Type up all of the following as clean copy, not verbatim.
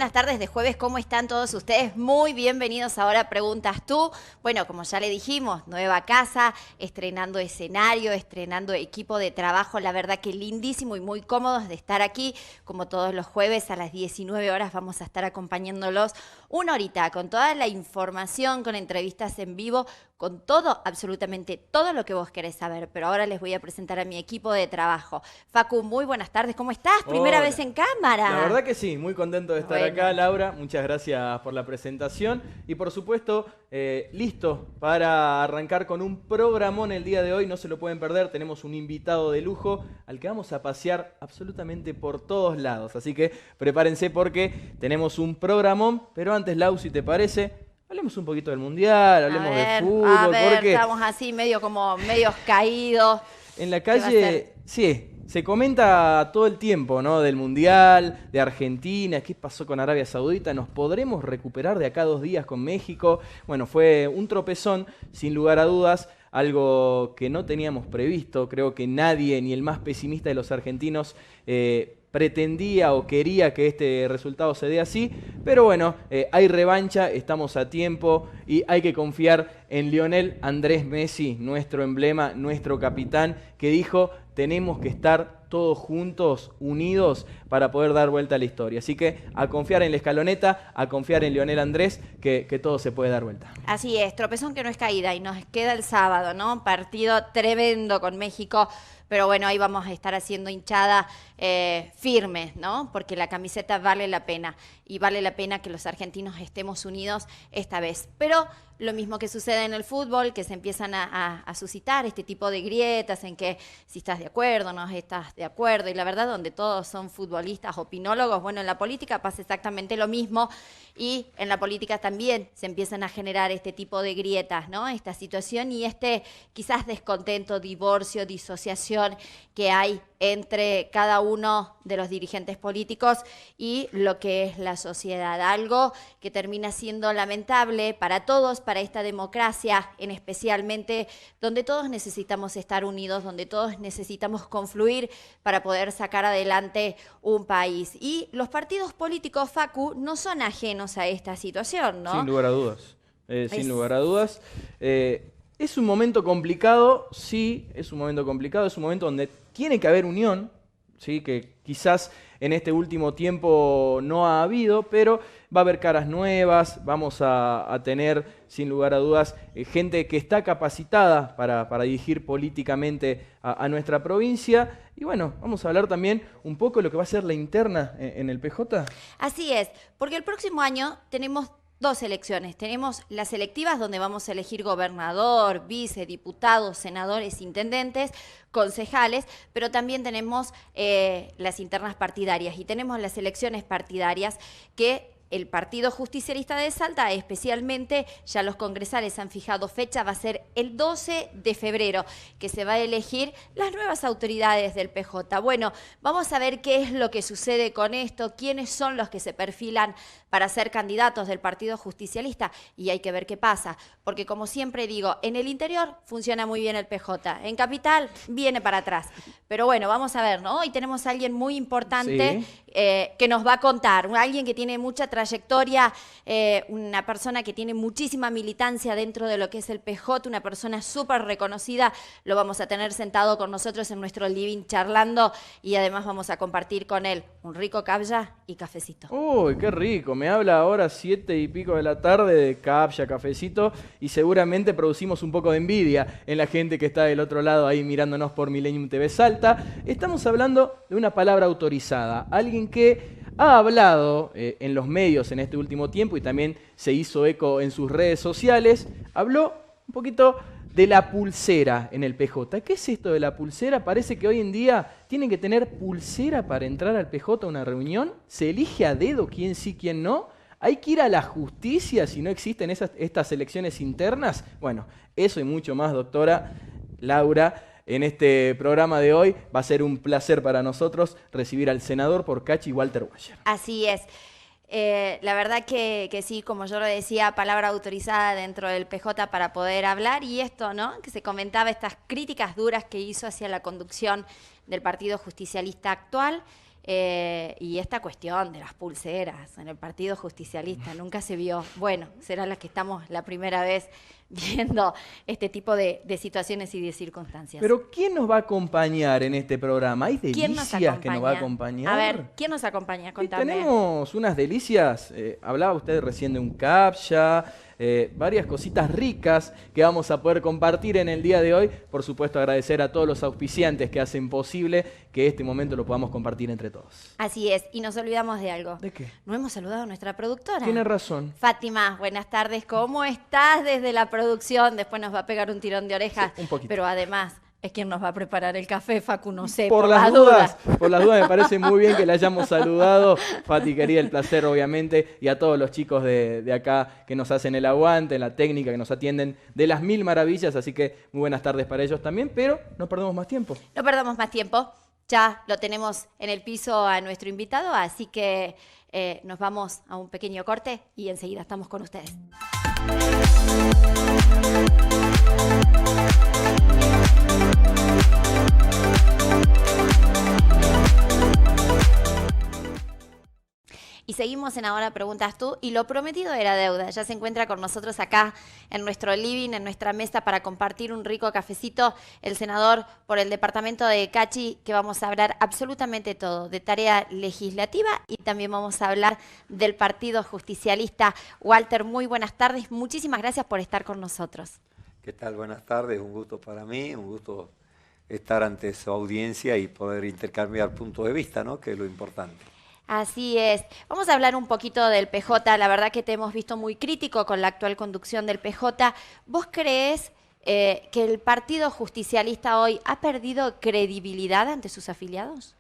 buenas tardes de jueves. ¿Cómo están todos ustedes? Muy bienvenidos ahora a Preguntas Tú. Bueno, como ya le dijimos, nueva casa, estrenando escenario, estrenando equipo de trabajo. La verdad que lindísimo y muy cómodos de estar aquí. Como todos los jueves a las 19 horas vamos a estar acompañándolos una horita con toda la información, con entrevistas en vivo, con todo, absolutamente todo lo que vos querés saber. Pero ahora les voy a presentar a mi equipo de trabajo. Facu, muy buenas tardes. ¿Cómo estás? Primera Hola. vez en cámara. La verdad que sí, muy contento de estar acá, Laura. Muchas gracias por la presentación. Y por supuesto, listo para arrancar con un programón el día de hoy. No se lo pueden perder. Tenemos un invitado de lujo al que vamos a pasear absolutamente por todos lados. Así que prepárense porque tenemos un programón. Pero antes, Lau, si te parece, hablemos un poquito del Mundial, hablemos de fútbol. A ver, porque estamos así medio como medios caídos. en la calle, sí, se comenta todo el tiempo, ¿no? Del Mundial, de Argentina, qué pasó con Arabia Saudita, ¿nos podremos recuperar de acá a 2 días con México? Bueno, fue un tropezón, sin lugar a dudas, algo que no teníamos previsto. Creo que nadie, ni el más pesimista de los argentinos, pretendía o quería que este resultado se dé así, pero bueno, hay revancha, estamos a tiempo y hay que confiar en Lionel Andrés Messi, nuestro emblema, nuestro capitán, que dijo: tenemos que estar todos juntos, unidos, para poder dar vuelta a la historia. Así que a confiar en la escaloneta, a confiar en Lionel Andrés, que todo se puede dar vuelta. Así es, tropezón que no es caída y nos queda el sábado, ¿no? Partido tremendo con México, pero bueno, ahí vamos a estar haciendo hinchada firme, ¿no? Porque la camiseta vale la pena y vale la pena que los argentinos estemos unidos esta vez. Pero lo mismo que sucede en el fútbol, que se empiezan a suscitar este tipo de grietas en que si estás de acuerdo, no estás de acuerdo, y la verdad donde todos son futbolistas, opinólogos. Bueno, en la política pasa exactamente lo mismo y en la política también se empiezan a generar este tipo de grietas, ¿no? Esta situación y este quizás descontento, divorcio, disociación que hay entre cada uno de los dirigentes políticos y lo que es la sociedad. Algo que termina siendo lamentable para todos, para esta democracia, en especialmente donde todos necesitamos estar unidos, donde todos necesitamos confluir para poder sacar adelante un país. Y los partidos políticos, Facu, no son ajenos a esta situación, ¿no? Sin lugar a dudas, sin lugar a dudas. Es un momento complicado, sí, es un momento complicado, es un momento donde tiene que haber unión, sí, que quizás en este último tiempo no ha habido, pero va a haber caras nuevas, vamos a tener, sin lugar a dudas, gente que está capacitada para dirigir políticamente a nuestra provincia. Y bueno, vamos a hablar también un poco de lo que va a ser la interna en el PJ. Así es, porque el próximo año tenemos 2 elecciones. Tenemos las electivas donde vamos a elegir gobernador, vice, diputados, senadores, intendentes, concejales, pero también tenemos las internas partidarias y tenemos las elecciones partidarias que el Partido Justicialista de Salta, especialmente, ya los congresales han fijado fecha, va a ser el 12 de febrero, que se va a elegir las nuevas autoridades del PJ. Bueno, vamos a ver qué es lo que sucede con esto, quiénes son los que se perfilan para ser candidatos del Partido Justicialista y hay que ver qué pasa, porque como siempre digo, en el interior funciona muy bien el PJ, en Capital viene para atrás. Pero bueno, vamos a ver, ¿no? Hoy tenemos a alguien muy importante que nos va a contar, alguien que tiene mucha trayectoria, una persona que tiene muchísima militancia dentro de lo que es el PJ, una persona súper reconocida. Lo vamos a tener sentado con nosotros en nuestro living charlando y además vamos a compartir con él un rico cabya y cafecito. Uy, qué rico, me habla ahora 7 y pico de la tarde de cabya, cafecito, y seguramente producimos un poco de envidia en la gente que está del otro lado ahí mirándonos por Millennium TV Salta. Estamos hablando de una palabra autorizada, alguien que ha hablado en los medios en este último tiempo y también se hizo eco en sus redes sociales. Habló un poquito de la pulsera en el PJ. ¿Qué es esto de la pulsera? Parece que hoy en día tienen que tener pulsera para entrar al PJ a una reunión. ¿Se elige a dedo quién sí, quién no? ¿Hay que ir a la justicia si no existen estas elecciones internas? Bueno, eso y mucho más, doctora Laura. En este programa de hoy va a ser un placer para nosotros recibir al senador por Cachi, Walter Waller. Así es. La verdad que sí, como yo lo decía, palabra autorizada dentro del PJ para poder hablar y esto, ¿no? Que se comentaba, estas críticas duras que hizo hacia la conducción del Partido Justicialista actual Y esta cuestión de las pulseras en el Partido Justicialista nunca se vio. Bueno, será la que estamos la primera vez viendo este tipo de situaciones y de circunstancias. Pero ¿quién nos va a acompañar en este programa? ¿Hay ¿Quién nos delicias que acompaña? nos va a acompañar? A ver, ¿quién nos acompaña? Y Contame. tenemos unas delicias, hablaba usted recién de un captcha, varias cositas ricas que vamos a poder compartir en el día de hoy. Por supuesto, agradecer a todos los auspiciantes que hacen posible que este momento lo podamos compartir entre todos. Así es, y nos olvidamos de algo. ¿De qué? No hemos saludado a nuestra productora. Tiene razón. Fátima, buenas tardes. ¿Cómo estás desde la producción? Después nos va a pegar un tirón de orejas. Sí, un poquito. Pero además es quien nos va a preparar el café, Facu, no sé, Por las dudas, me parece muy bien que la hayamos saludado. Fati, quería el placer, obviamente, y a todos los chicos de acá que nos hacen el aguante, en la técnica, que nos atienden de las mil maravillas, así que muy buenas tardes para ellos también, pero no perdamos más tiempo. No perdamos más tiempo, ya lo tenemos en el piso a nuestro invitado, así que nos vamos a un pequeño corte y enseguida estamos con ustedes. Y seguimos en Ahora Preguntas Tú, y lo prometido era deuda. Ya se encuentra con nosotros acá en nuestro living, en nuestra mesa, para compartir un rico cafecito, el senador por el departamento de Cachi, que vamos a hablar absolutamente todo, de tarea legislativa, y también vamos a hablar del Partido Justicialista. Walter, muy buenas tardes, muchísimas gracias por estar con nosotros. ¿Qué tal? Buenas tardes, un gusto para mí, un gusto estar ante su audiencia y poder intercambiar puntos de vista, ¿no? Que es lo importante. Así es. Vamos a hablar un poquito del PJ. La verdad que te hemos visto muy crítico con la actual conducción del PJ. ¿Vos crees que el Partido Justicialista hoy ha perdido credibilidad ante sus afiliados?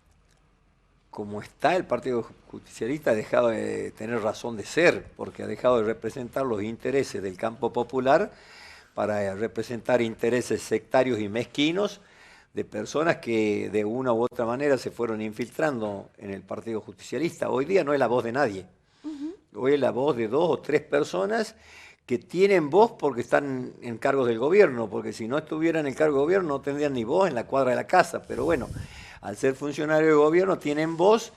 Como está el Partido Justicialista, ha dejado de tener razón de ser, porque ha dejado de representar los intereses del campo popular para representar intereses sectarios y mezquinos de personas que de una u otra manera se fueron infiltrando en el Partido Justicialista. Hoy día no es la voz de nadie. Hoy es la voz de 2 o 3 personas que tienen voz porque están en cargos del gobierno, porque si no estuvieran en el cargo del gobierno no tendrían ni voz en la cuadra de la casa. Pero bueno, al ser funcionarios de gobierno tienen voz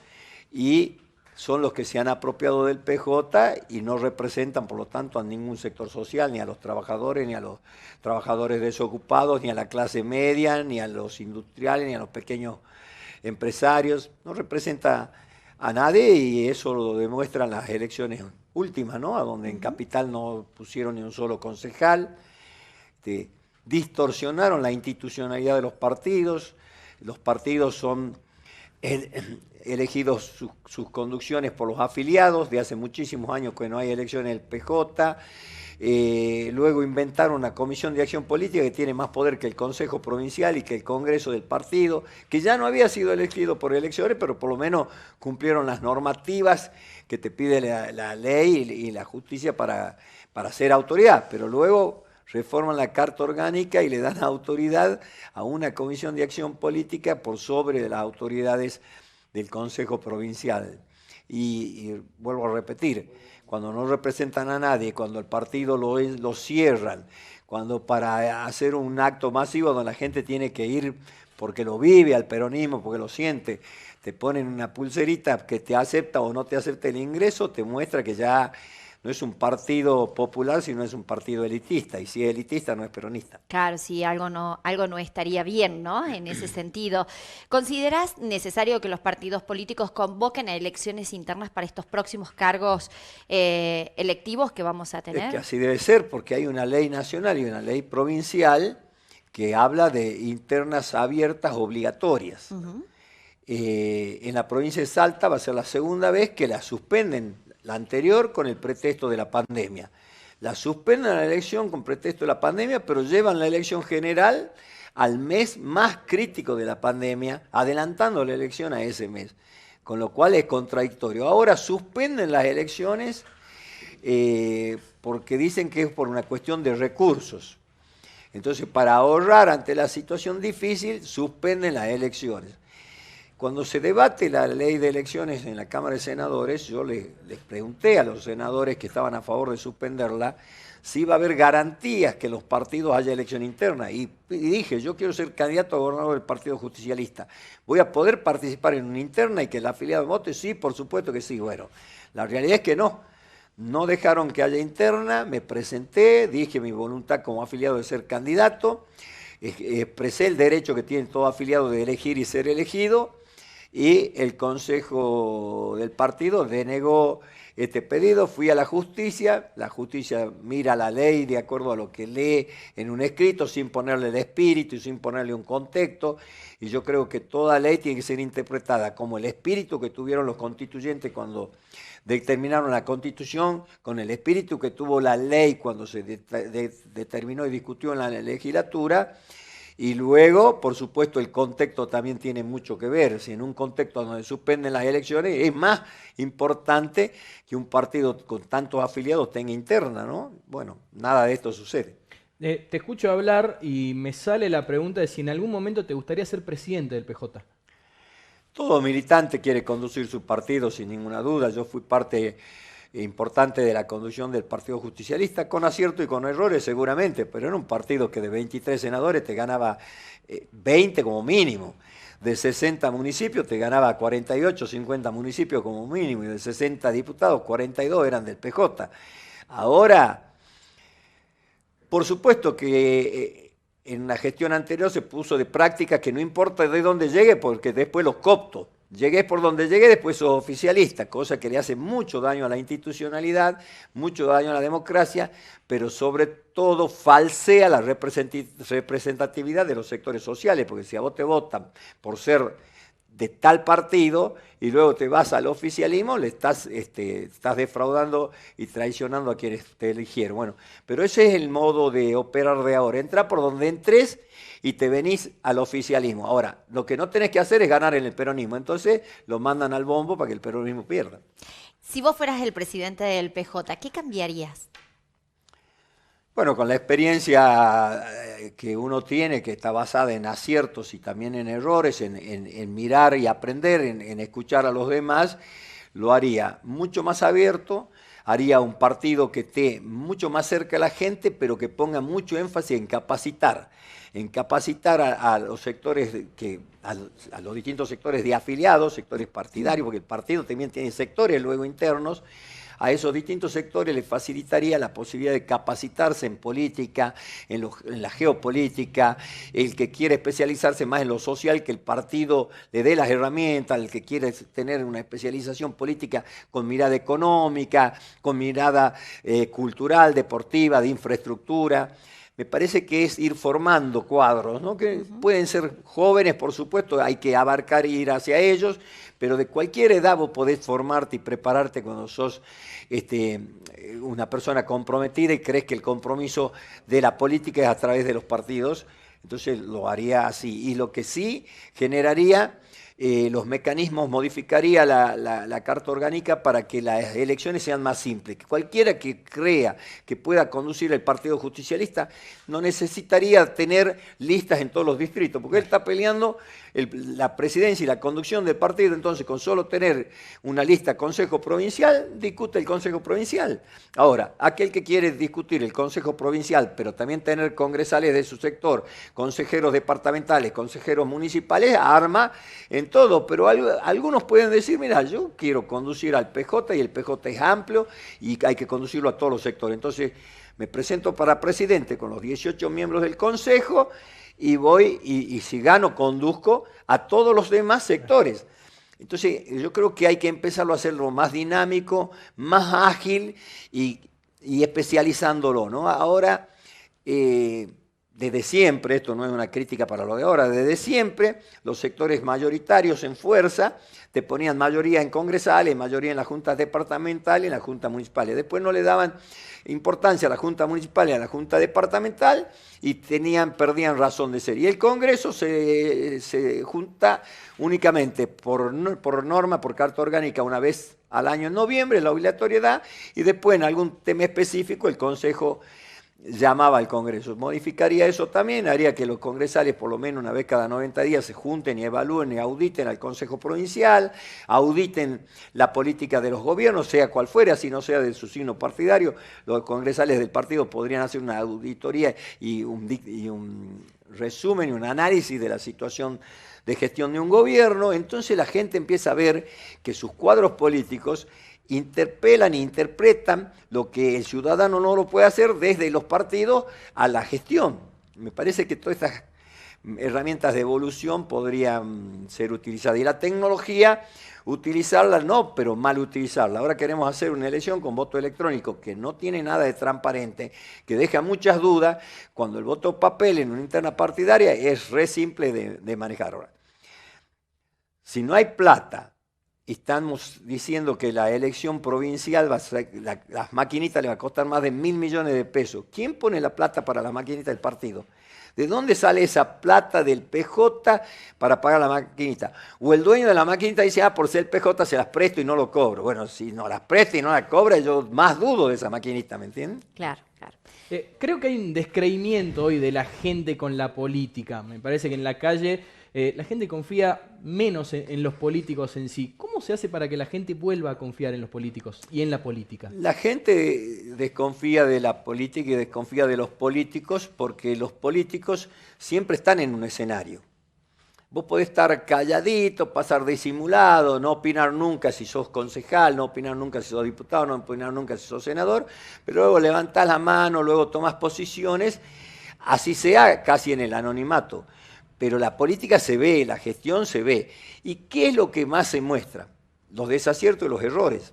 y son los que se han apropiado del PJ y no representan, por lo tanto, a ningún sector social, ni a los trabajadores, ni a los trabajadores desocupados, ni a la clase media, ni a los industriales, ni a los pequeños empresarios. No representa a nadie, y eso lo demuestran las elecciones últimas, ¿no? A donde en Capital no pusieron ni un solo concejal, distorsionaron la institucionalidad de los partidos. Los partidos son elegidos sus conducciones por los afiliados, de hace muchísimos años que no hay elecciones en el PJ. Luego inventaron una comisión de acción política que tiene más poder que el Consejo Provincial y que el Congreso del partido, que ya no había sido elegido por elecciones, pero por lo menos cumplieron las normativas que te pide la ley y la justicia para ser autoridad. Pero luego reforman la Carta Orgánica y le dan autoridad a una comisión de acción política por sobre de las autoridades del Consejo Provincial. Y vuelvo a repetir, cuando no representan a nadie, cuando el partido lo cierran, cuando para hacer un acto masivo donde la gente tiene que ir porque lo vive al peronismo, porque lo siente, te ponen una pulserita que te acepta o no te acepta el ingreso, te muestra que ya no es un partido popular, sino es un partido elitista. Y si es elitista, no es peronista. Claro, sí, algo no estaría bien, ¿no? En ese sentido. ¿Considerás necesario que los partidos políticos convoquen a elecciones internas para estos próximos cargos electivos que vamos a tener? Es que así debe ser, porque hay una ley nacional y una ley provincial que habla de internas abiertas obligatorias. En la provincia de Salta va a ser la segunda vez que la suspenden. La anterior con el pretexto de la pandemia. La suspenden la elección con pretexto de la pandemia, pero llevan la elección general al mes más crítico de la pandemia, adelantando la elección a ese mes, con lo cual es contradictorio. Ahora suspenden las elecciones porque dicen que es por una cuestión de recursos. Entonces, para ahorrar ante la situación difícil, suspenden las elecciones. Cuando se debate la ley de elecciones en la Cámara de Senadores, yo les pregunté a los senadores que estaban a favor de suspenderla si iba a haber garantías que en los partidos haya elección interna. Y dije, yo quiero ser candidato a gobernador del Partido Justicialista. ¿Voy a poder participar en una interna y que el afiliado vote? Sí, por supuesto que sí. Bueno, la realidad es que no. No dejaron que haya interna, me presenté, dije mi voluntad como afiliado de ser candidato, expresé el derecho que tiene todo afiliado de elegir y ser elegido, y el Consejo del partido denegó este pedido. Fui a la justicia mira la ley de acuerdo a lo que lee en un escrito, sin ponerle el espíritu y sin ponerle un contexto, y yo creo que toda ley tiene que ser interpretada como el espíritu que tuvieron los constituyentes cuando determinaron la Constitución, con el espíritu que tuvo la ley cuando se determinó y discutió en la legislatura. Y luego, por supuesto, el contexto también tiene mucho que ver. Si en un contexto donde suspenden las elecciones es más importante que un partido con tantos afiliados tenga interna, ¿no? Bueno, nada de esto sucede. Te escucho hablar y me sale la pregunta de si en algún momento te gustaría ser presidente del PJ. Todo militante quiere conducir su partido sin ninguna duda. Yo fui parte importante de la conducción del Partido Justicialista, con acierto y con errores seguramente, pero era un partido que de 23 senadores te ganaba 20 como mínimo. De 60 municipios te ganaba 48, 50 municipios como mínimo, y de 60 diputados, 42 eran del PJ. Ahora, por supuesto que en la gestión anterior se puso de práctica que no importa de dónde llegue, porque después los coopto. Llegué por donde llegué, después sos oficialista, cosa que le hace mucho daño a la institucionalidad, mucho daño a la democracia, pero sobre todo falsea la representatividad de los sectores sociales, porque si a vos te votan por ser de tal partido y luego te vas al oficialismo, le estás defraudando y traicionando a quienes te eligieron. Bueno, pero ese es el modo de operar de ahora. Entra por donde entres y te venís al oficialismo. Ahora, lo que no tenés que hacer es ganar en el peronismo. Entonces lo mandan al bombo para que el peronismo pierda. Si vos fueras el presidente del PJ, ¿qué cambiarías? Bueno, con la experiencia que uno tiene, que está basada en aciertos y también en errores, en mirar y aprender, en escuchar a los demás, lo haría mucho más abierto, haría un partido que esté mucho más cerca de la gente, pero que ponga mucho énfasis en capacitar a los sectores, a los distintos sectores de afiliados, sectores partidarios, porque el partido también tiene sectores luego internos. A esos distintos sectores les facilitaría la posibilidad de capacitarse en política, en la geopolítica, el que quiere especializarse más en lo social, que el partido le dé las herramientas, el que quiere tener una especialización política con mirada económica, con mirada cultural, deportiva, de infraestructura. Me parece que es ir formando cuadros, ¿no? Que pueden ser jóvenes, por supuesto, hay que abarcar e ir hacia ellos, pero de cualquier edad vos podés formarte y prepararte cuando sos una persona comprometida y crees que el compromiso de la política es a través de los partidos. Entonces lo haría así. Y lo que sí generaría los mecanismos, modificaría la Carta Orgánica para que las elecciones sean más simples. Que cualquiera que crea que pueda conducir el Partido Justicialista no necesitaría tener listas en todos los distritos, porque él está peleando la presidencia y la conducción del partido. Entonces, con solo tener una lista Consejo Provincial, discute el Consejo Provincial. Ahora, aquel que quiere discutir el Consejo Provincial, pero también tener congresales de su sector, consejeros departamentales, consejeros municipales, arma en todo. Pero algunos pueden decir, mira, yo quiero conducir al PJ y el PJ es amplio y hay que conducirlo a todos los sectores. Entonces, me presento para presidente con los 18 miembros del Consejo y voy, y si gano, conduzco a todos los demás sectores. Entonces, yo creo que hay que empezarlo a hacerlo más dinámico, más ágil y especializándolo, ¿no? Ahora, desde siempre, esto no es una crítica para lo de ahora, desde siempre los sectores mayoritarios en fuerza te ponían mayoría en congresales, mayoría en las juntas departamentales y en las juntas municipales. Después no le daban importancia a la junta municipal y a la junta departamental y perdían razón de ser. Y el Congreso se junta únicamente por norma, por Carta Orgánica, una vez al año en noviembre, la obligatoriedad, y después en algún tema específico el Consejo llamaba al Congreso. Modificaría eso también, haría que los congresales por lo menos una vez cada 90 días se junten y evalúen y auditen al Consejo Provincial, auditen la política de los gobiernos, sea cual fuera, si no sea de su signo partidario. Los congresales del partido podrían hacer una auditoría y un resumen y un análisis de la situación de gestión de un gobierno. Entonces la gente empieza a ver que sus cuadros políticos interpelan e interpretan lo que el ciudadano no lo puede hacer desde los partidos a la gestión. Me parece que todas estas herramientas de evolución podrían ser utilizadas. Y la tecnología, utilizarla no, pero mal utilizarla. Ahora queremos hacer una elección con voto electrónico que no tiene nada de transparente, que deja muchas dudas, cuando el voto papel en una interna partidaria es re simple de manejar. Ahora, si no hay plata, estamos diciendo que la elección provincial, las maquinitas le va a costar más de 1.000 millones de pesos. ¿Quién pone la plata para las maquinitas del partido? ¿De dónde sale esa plata del PJ para pagar la maquinita? O el dueño de la maquinita dice, por ser el PJ se las presto y no lo cobro. Bueno, si no las presta y no las cobra, yo más dudo de esa maquinita, ¿me entienden? Claro, claro. Creo que hay un descreimiento hoy de la gente con la política. Me parece que en la calle la gente confía menos en los políticos en sí. ¿Cómo se hace para que la gente vuelva a confiar en los políticos y en la política? La gente desconfía de la política y desconfía de los políticos porque los políticos siempre están en un escenario. Vos podés estar calladito, pasar disimulado, no opinar nunca si sos concejal, no opinar nunca si sos diputado, no opinar nunca si sos senador, pero luego levantás la mano, luego tomás posiciones, así sea casi en el anonimato. Pero la política se ve, la gestión se ve. ¿Y qué es lo que más se muestra? Los desaciertos y los errores.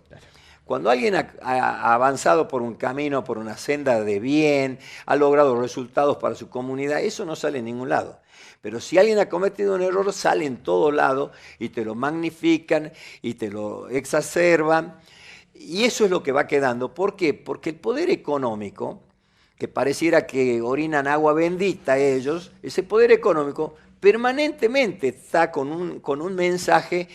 Cuando alguien ha avanzado por un camino, por una senda de bien, ha logrado resultados para su comunidad, eso no sale en ningún lado. Pero si alguien ha cometido un error, sale en todo lado y te lo magnifican y te lo exacerban. Y eso es lo que va quedando. ¿Por qué? Porque el poder económico, que pareciera que orinan agua bendita ellos, ese poder económico permanentemente está con un mensaje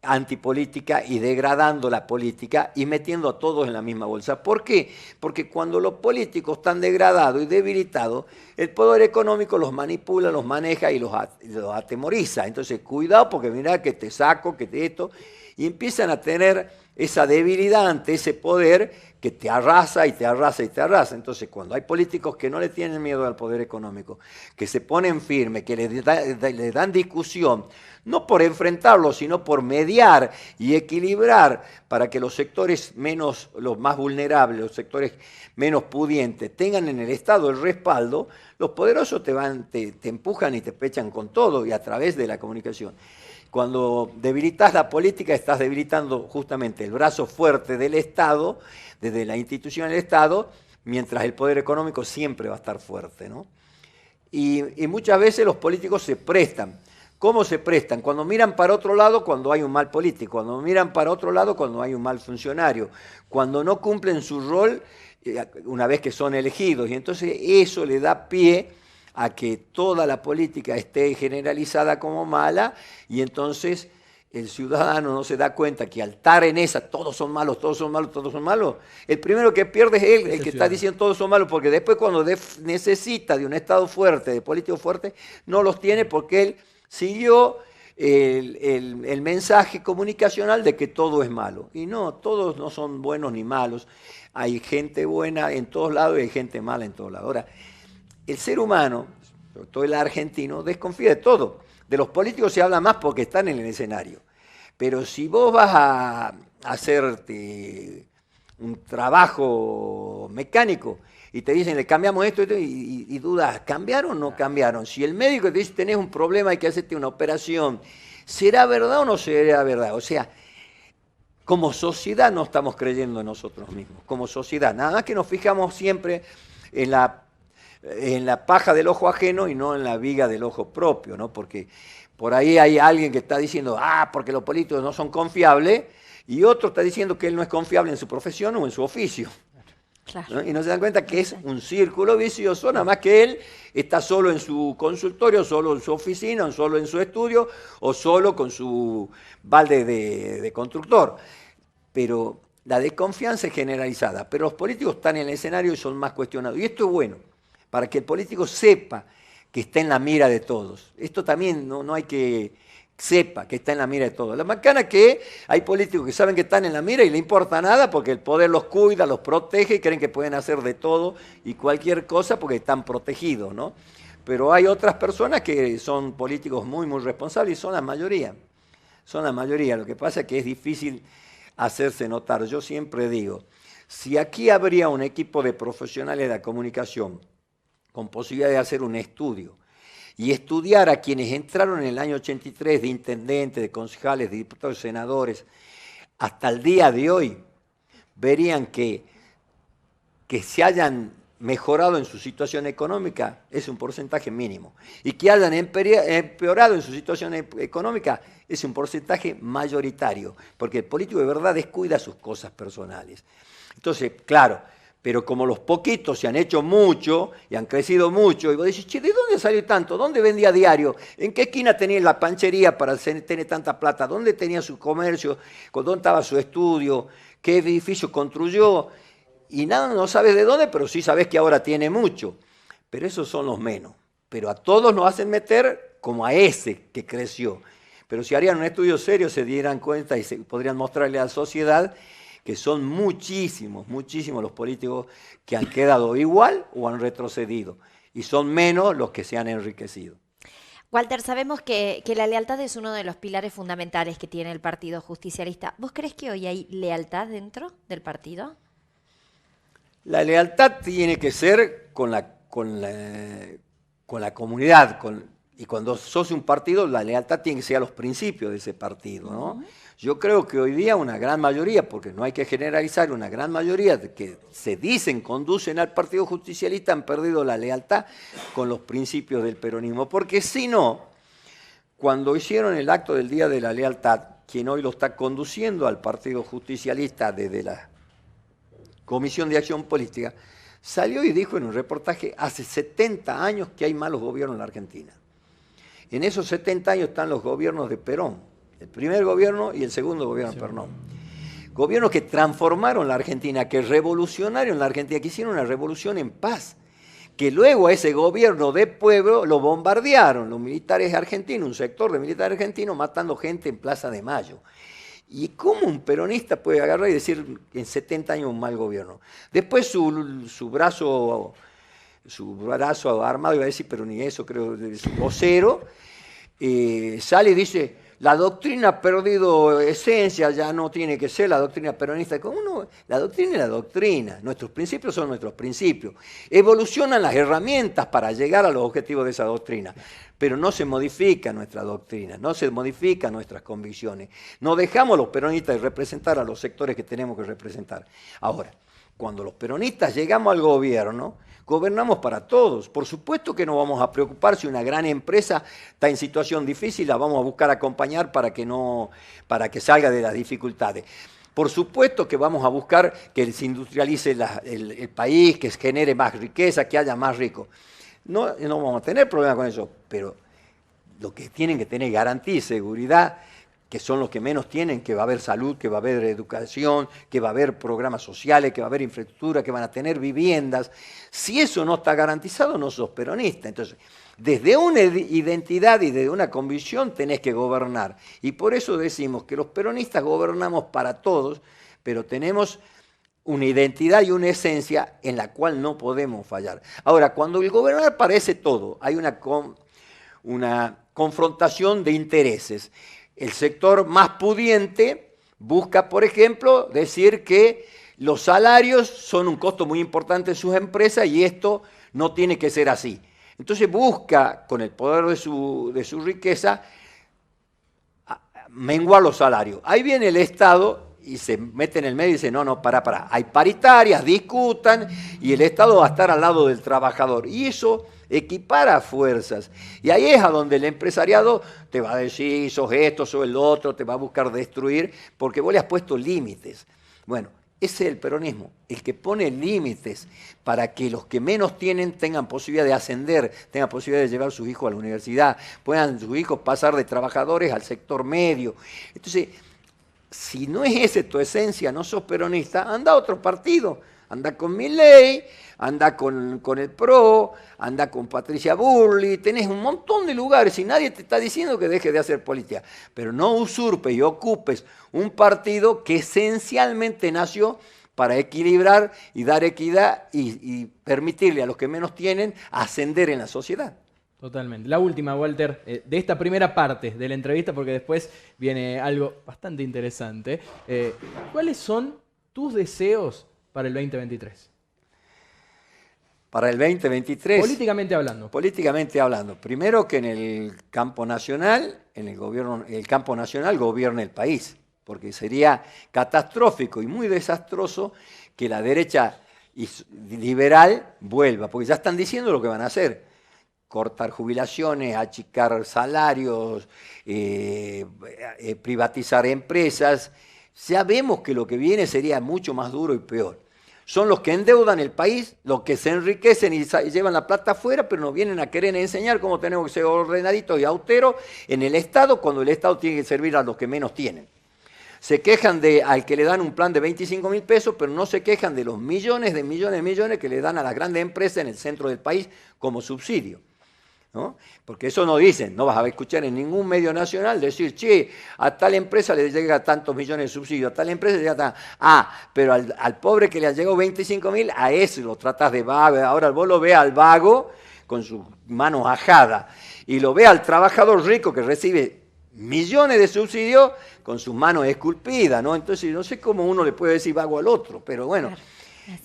antipolítica y degradando la política y metiendo a todos en la misma bolsa. ¿Por qué? Porque cuando los políticos están degradados y debilitados, el poder económico los manipula, los maneja y los atemoriza. Entonces, cuidado porque mirá que te saco, que te esto, y empiezan a tener esa debilidad ante ese poder que te arrasa y te arrasa y te arrasa. Entonces, cuando hay políticos que no le tienen miedo al poder económico, que se ponen firmes, que le dan discusión, no por enfrentarlo, sino por mediar y equilibrar para que los sectores los más vulnerables, los sectores menos pudientes, tengan en el Estado el respaldo, los poderosos te empujan y te pechan con todo y a través de la comunicación. Cuando debilitas la política, estás debilitando justamente el brazo fuerte del Estado, desde la institución del Estado, mientras el poder económico siempre va a estar fuerte, ¿no? Y muchas veces los políticos se prestan. ¿Cómo se prestan? Cuando miran para otro lado, cuando hay un mal político, cuando miran para otro lado, cuando hay un mal funcionario, cuando no cumplen su rol una vez que son elegidos. Y entonces eso le da pie a que toda la política esté generalizada como mala y entonces el ciudadano no se da cuenta que al estar en esa, todos son malos, todos son malos, todos son malos, el primero que pierde es él, el que está diciendo todos son malos, porque después cuando necesita de un Estado fuerte, de políticos fuertes, no los tiene porque él siguió el mensaje comunicacional de que todo es malo. Y no, todos no son buenos ni malos. Hay gente buena en todos lados y hay gente mala en todos lados. Ahora, el ser humano, sobre todo el argentino, desconfía de todo. De los políticos se habla más porque están en el escenario. Pero si vos vas a hacerte un trabajo mecánico y te dicen, le cambiamos esto y dudas, ¿cambiaron o no cambiaron? Si el médico te dice, tenés un problema, hay que hacerte una operación, ¿será verdad o no será verdad? O sea, como sociedad no estamos creyendo en nosotros mismos, como sociedad. Nada más que nos fijamos siempre en la paja del ojo ajeno y no en la viga del ojo propio, ¿no? Porque por ahí hay alguien que está diciendo, porque los políticos no son confiables, y otro está diciendo que él no es confiable en su profesión o en su oficio. Claro. ¿No? Y no se dan cuenta que es un círculo vicioso, nada más que él está solo en su consultorio, solo en su oficina, solo en su estudio, o solo con su balde de constructor. Pero La desconfianza es generalizada, pero los políticos están en el escenario y son más cuestionados. Y esto es bueno, para que el político sepa que está en la mira de todos. Esto también no hay que sepa que está en la mira de todos. La macana que hay políticos que saben que están en la mira y le importa nada porque el poder los cuida, los protege y creen que pueden hacer de todo y cualquier cosa porque están protegidos, ¿no? Pero hay otras personas que son políticos muy, muy responsables y son la mayoría. Son la mayoría. Lo que pasa es que es difícil hacerse notar. Yo siempre digo, si aquí habría un equipo de profesionales de la comunicación con posibilidad de hacer un estudio y estudiar a quienes entraron en el año 83 de intendentes, de concejales, de diputados, senadores, hasta el día de hoy, verían que se hayan mejorado en su situación económica es un porcentaje mínimo. Y que hayan empeorado en su situación económica es un porcentaje mayoritario, porque el político de verdad descuida sus cosas personales. Entonces, claro, pero como los poquitos se han hecho mucho y han crecido mucho, y vos decís, che, ¿de dónde salió tanto? ¿Dónde vendía diario? ¿En qué esquina tenía la panchería para tener tanta plata? ¿Dónde tenía su comercio? ¿Dónde estaba su estudio? ¿Qué edificio construyó? Y nada, no sabes de dónde, pero sí sabes que ahora tiene mucho. Pero esos son los menos. Pero a todos nos hacen meter como a ese que creció. Pero si harían un estudio serio se dieran cuenta y podrían mostrarle a la sociedad que son muchísimos, muchísimos los políticos que han quedado igual o han retrocedido. Y son menos los que se han enriquecido. Walter, sabemos que la lealtad es uno de los pilares fundamentales que tiene el Partido Justicialista. ¿Vos crees que hoy hay lealtad dentro del partido? La lealtad tiene que ser con la comunidad, y cuando sos un partido, la lealtad tiene que ser a los principios de ese partido, ¿no? Yo creo que hoy día una gran mayoría, porque no hay que generalizar, una gran mayoría de que se dicen, conducen al Partido Justicialista han perdido la lealtad con los principios del peronismo, porque si no, cuando hicieron el acto del Día de la Lealtad, quien hoy lo está conduciendo al Partido Justicialista desde la Comisión de Acción Política, salió y dijo en un reportaje, hace 70 años que hay malos gobiernos en la Argentina. En esos 70 años están los gobiernos de Perón, el primer gobierno y el segundo gobierno de Perón. Gobiernos que transformaron la Argentina, que revolucionaron la Argentina, que hicieron una revolución en paz, que luego a ese gobierno de pueblo lo bombardearon los militares argentinos, un sector de militares argentinos matando gente en Plaza de Mayo. ¿Y cómo un peronista puede agarrar y decir en 70 años un mal gobierno? Después su brazo armado, iba a decir, pero ni eso, creo, su vocero, sale y dice, la doctrina ha perdido esencia, ya no tiene que ser la doctrina peronista. ¿Cómo no? La doctrina es la doctrina, nuestros principios son nuestros principios. Evolucionan las herramientas para llegar a los objetivos de esa doctrina, pero no se modifica nuestra doctrina, no se modifican nuestras convicciones. No dejamos los peronistas de representar a los sectores que tenemos que representar. Ahora, cuando los peronistas llegamos al gobierno, gobernamos para todos. Por supuesto que no vamos a preocupar si una gran empresa está en situación difícil, la vamos a buscar acompañar para que salga de las dificultades. Por supuesto que vamos a buscar que se industrialice el país, que se genere más riqueza, que haya más ricos. No vamos a tener problema con eso, pero lo que tienen que tener garantía y seguridad, que son los que menos tienen, que va a haber salud, que va a haber educación, que va a haber programas sociales, que va a haber infraestructura, que van a tener viviendas. Si eso no está garantizado, no sos peronista. Entonces, desde una identidad y desde una convicción tenés que gobernar. Y por eso decimos que los peronistas gobernamos para todos, pero tenemos una identidad y una esencia en la cual no podemos fallar. Ahora, cuando el gobernar parece todo, hay una confrontación de intereses. El sector más pudiente busca, por ejemplo, decir que los salarios son un costo muy importante en sus empresas y esto no tiene que ser así. Entonces busca, con el poder de su riqueza, menguar los salarios. Ahí viene el Estado y se mete en el medio y dice, no, pará. Hay paritarias, discutan, y el Estado va a estar al lado del trabajador. Y eso equipara fuerzas. Y ahí es a donde el empresariado te va a decir, sos esto, sos el otro, te va a buscar destruir, porque vos le has puesto límites. Bueno, ese es el peronismo, el que pone límites para que los que menos tienen tengan posibilidad de ascender, tengan posibilidad de llevar a sus hijos a la universidad, puedan sus hijos pasar de trabajadores al sector medio. Entonces, si no es esa tu esencia, no sos peronista, anda a otro partido. Anda con Milei, anda con el PRO, anda con Patricia Burley, tenés un montón de lugares y nadie te está diciendo que dejes de hacer política. Pero no usurpes y ocupes un partido que esencialmente nació para equilibrar y dar equidad y permitirle a los que menos tienen ascender en la sociedad. Totalmente. La última, Walter, de esta primera parte de la entrevista, porque después viene algo bastante interesante. ¿Cuáles son tus deseos para el 2023? Para el 2023... Políticamente hablando. Políticamente hablando. Primero que en el campo nacional, el campo nacional gobierne el país, porque sería catastrófico y muy desastroso que la derecha liberal vuelva, porque ya están diciendo lo que van a hacer. Cortar jubilaciones, achicar salarios, privatizar empresas. Ya vemos que lo que viene sería mucho más duro y peor. Son los que endeudan el país, los que se enriquecen y llevan la plata afuera, pero nos vienen a querer enseñar cómo tenemos que ser ordenaditos y austeros en el Estado, cuando el Estado tiene que servir a los que menos tienen. Se quejan al que le dan un plan de 25.000 pesos, pero no se quejan de los millones que le dan a las grandes empresas en el centro del país como subsidio, ¿no? Porque eso no dicen, no vas a escuchar en ningún medio nacional decir, che, a tal empresa le llega tantos millones de subsidios, a tal empresa le llega tan... pero al pobre que le han llegado 25.000, a ese lo tratas de vago. Ahora vos lo ves al vago con sus manos ajadas y lo ves al trabajador rico que recibe millones de subsidios con sus manos esculpidas, ¿no? Entonces no sé cómo uno le puede decir vago al otro, pero bueno,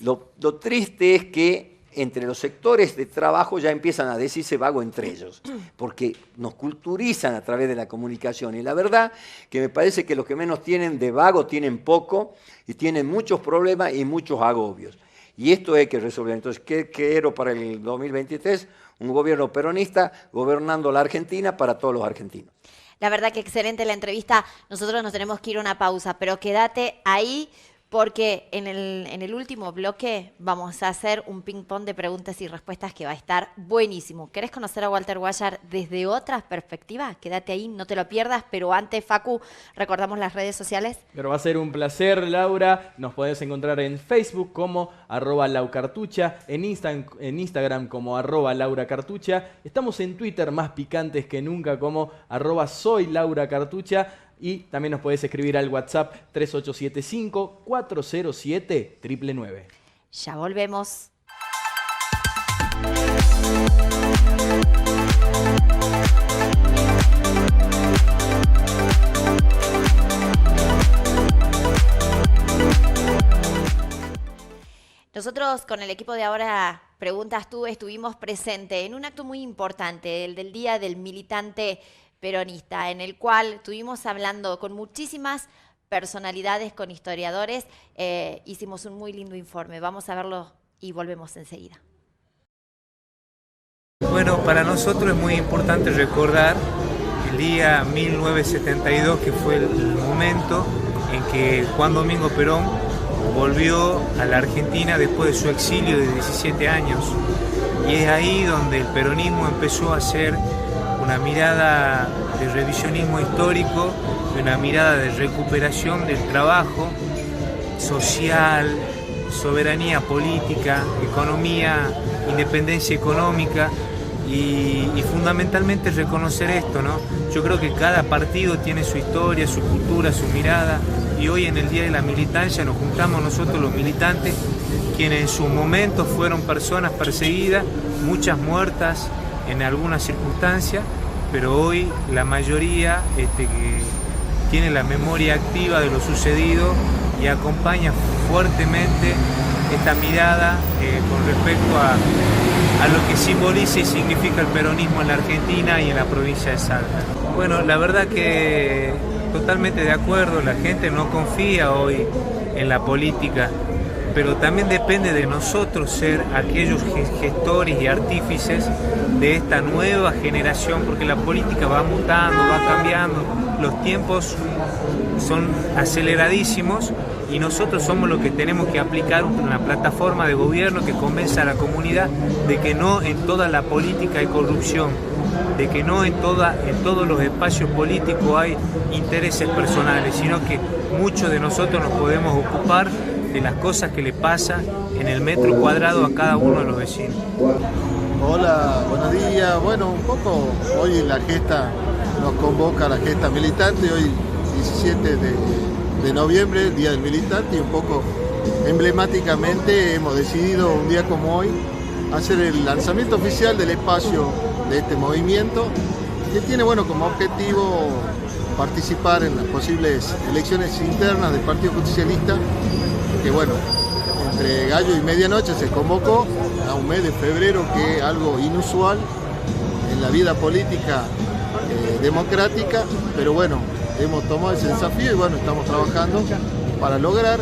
lo triste es que entre los sectores de trabajo ya empiezan a decirse vago entre ellos, porque nos culturizan a través de la comunicación. Y la verdad que me parece que los que menos tienen de vago tienen poco y tienen muchos problemas y muchos agobios. Y esto hay que resolver. Entonces, ¿qué quiero para el 2023? Un gobierno peronista gobernando la Argentina para todos los argentinos. La verdad que excelente la entrevista. Nosotros nos tenemos que ir a una pausa, pero quédate ahí, porque en el último bloque vamos a hacer un ping-pong de preguntas y respuestas que va a estar buenísimo. ¿Querés conocer a Walter Guayar desde otras perspectivas? Quédate ahí, no te lo pierdas. Pero antes, Facu, recordamos las redes sociales. Pero va a ser un placer, Laura. Nos podés encontrar en Facebook como @laucartucha, en Instagram como @lauracartucha. Estamos en Twitter más picantes que nunca como @soylauracartucha. Y también nos podés escribir al WhatsApp 3875-407-999. Ya volvemos. Nosotros con el equipo de Ahora Preguntas Tú estuvimos presentes en un acto muy importante, el del Día del Militante Peronista, en el cual estuvimos hablando con muchísimas personalidades, con historiadores. Hicimos un muy lindo informe. Vamos a verlo y volvemos enseguida. Bueno, para nosotros es muy importante recordar el día 1972, que fue el momento en que Juan Domingo Perón volvió a la Argentina después de su exilio de 17 años. Y es ahí donde el peronismo empezó a hacer una mirada de revisionismo histórico, una mirada de recuperación del trabajo social, soberanía política, economía, independencia económica y fundamentalmente reconocer esto, ¿no? Yo creo que cada partido tiene su historia, su cultura, su mirada, y hoy en el Día de la Militancia nos juntamos nosotros los militantes, quienes en su momento fueron personas perseguidas, muchas muertas en algunas circunstancias, pero hoy la mayoría que tiene la memoria activa de lo sucedido y acompaña fuertemente esta mirada con respecto a lo que simboliza y significa el peronismo en la Argentina y en la provincia de Salta. Bueno, la verdad que totalmente de acuerdo, la gente no confía hoy en la política, pero también depende de nosotros ser aquellos gestores y artífices de esta nueva generación, porque la política va mutando, va cambiando, los tiempos son aceleradísimos y nosotros somos los que tenemos que aplicar una plataforma de gobierno que convenza a la comunidad de que no en toda la política hay corrupción, de que no en todos los espacios políticos hay intereses personales, sino que muchos de nosotros nos podemos ocupar de las cosas que le pasan en el metro cuadrado a cada uno de los vecinos. Hola, buenos días. Bueno, un poco hoy la gesta nos convoca a la gesta militante, hoy 17 de noviembre, el Día del Militante, y un poco emblemáticamente hemos decidido un día como hoy hacer el lanzamiento oficial del espacio de este movimiento, que tiene como objetivo participar en las posibles elecciones internas del Partido Justicialista, que entre gallo y medianoche se convocó a un mes de febrero, que es algo inusual en la vida política democrática, pero hemos tomado ese desafío y estamos trabajando para lograr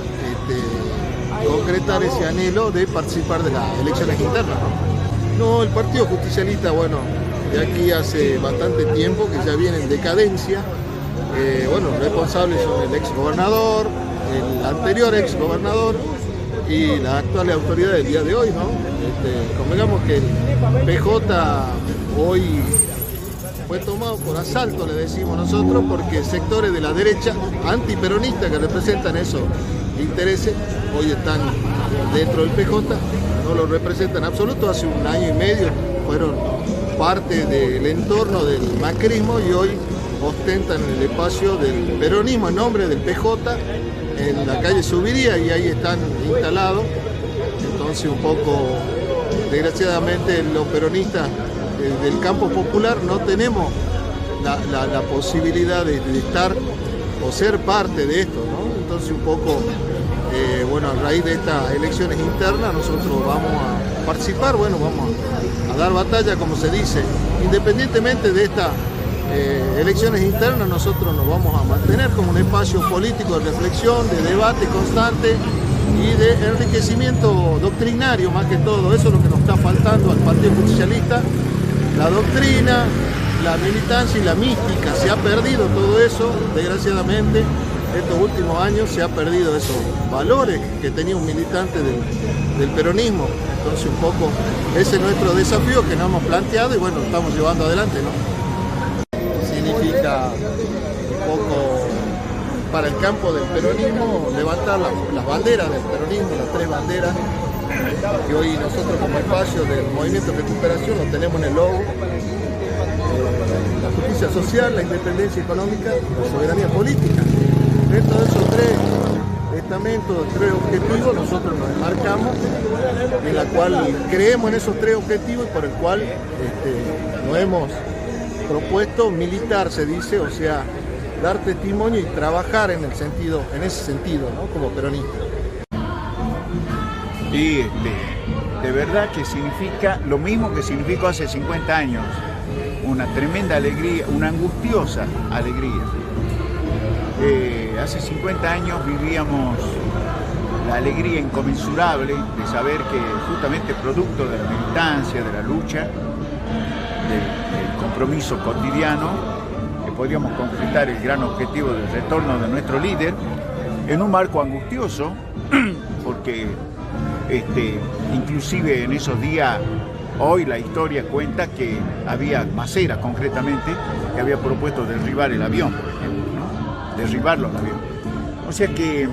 concretar ese anhelo de participar de las elecciones internas, ¿no? El Partido Justicialista, de aquí hace bastante tiempo que ya viene en decadencia. Los responsables son el ex gobernador, el anterior ex gobernador y las actuales autoridades del día de hoy, ¿no? Convengamos que el PJ hoy fue tomado por asalto, le decimos nosotros, porque sectores de la derecha antiperonista que representan esos intereses hoy están dentro del PJ, no lo representan en absoluto. Hace un año y medio fueron parte del entorno del macrismo y hoy ostentan el espacio del peronismo en nombre del PJ en la calle Subiría, y ahí están instalados. Entonces un poco, desgraciadamente, los peronistas del campo popular no tenemos la posibilidad de estar o ser parte de esto, ¿no? Entonces un poco, a raíz de estas elecciones internas nosotros vamos a participar, vamos a dar batalla, como se dice. Independientemente de estas elecciones internas, nosotros nos vamos a mantener como un espacio político de reflexión, de debate constante y de enriquecimiento doctrinario, más que todo. Eso es lo que nos está faltando al Partido Justicialista: la doctrina, la militancia y la mística. Se ha perdido todo eso, desgraciadamente. Estos últimos años se ha perdido esos valores que tenía un militante del peronismo. Entonces un poco ese es nuestro desafío que nos hemos planteado y lo estamos llevando adelante, ¿no? Significa un poco para el campo del peronismo levantar las banderas del peronismo, las 3 banderas que hoy nosotros como espacio del Movimiento de Recuperación lo tenemos en el logo: la justicia social, la independencia económica y la soberanía política. Dentro de esos 3 estamentos, 3 objetivos, nosotros nos enmarcamos, en la cual creemos en esos 3 objetivos y por el cual nos hemos propuesto militar, se dice, o sea, dar testimonio y trabajar en ese sentido, ¿no? Como peronista. Y de verdad que significa lo mismo que significó hace 50 años, una tremenda alegría, una angustiosa alegría. Hace 50 años vivíamos la alegría inconmensurable de saber que justamente producto de la militancia, de la lucha, del compromiso cotidiano, que podíamos concretar el gran objetivo del retorno de nuestro líder en un marco angustioso, porque inclusive en esos días, hoy la historia cuenta que había Macera concretamente, que había propuesto derribar el avión, por ejemplo, ¿no? Derribarlo al avión. O sea que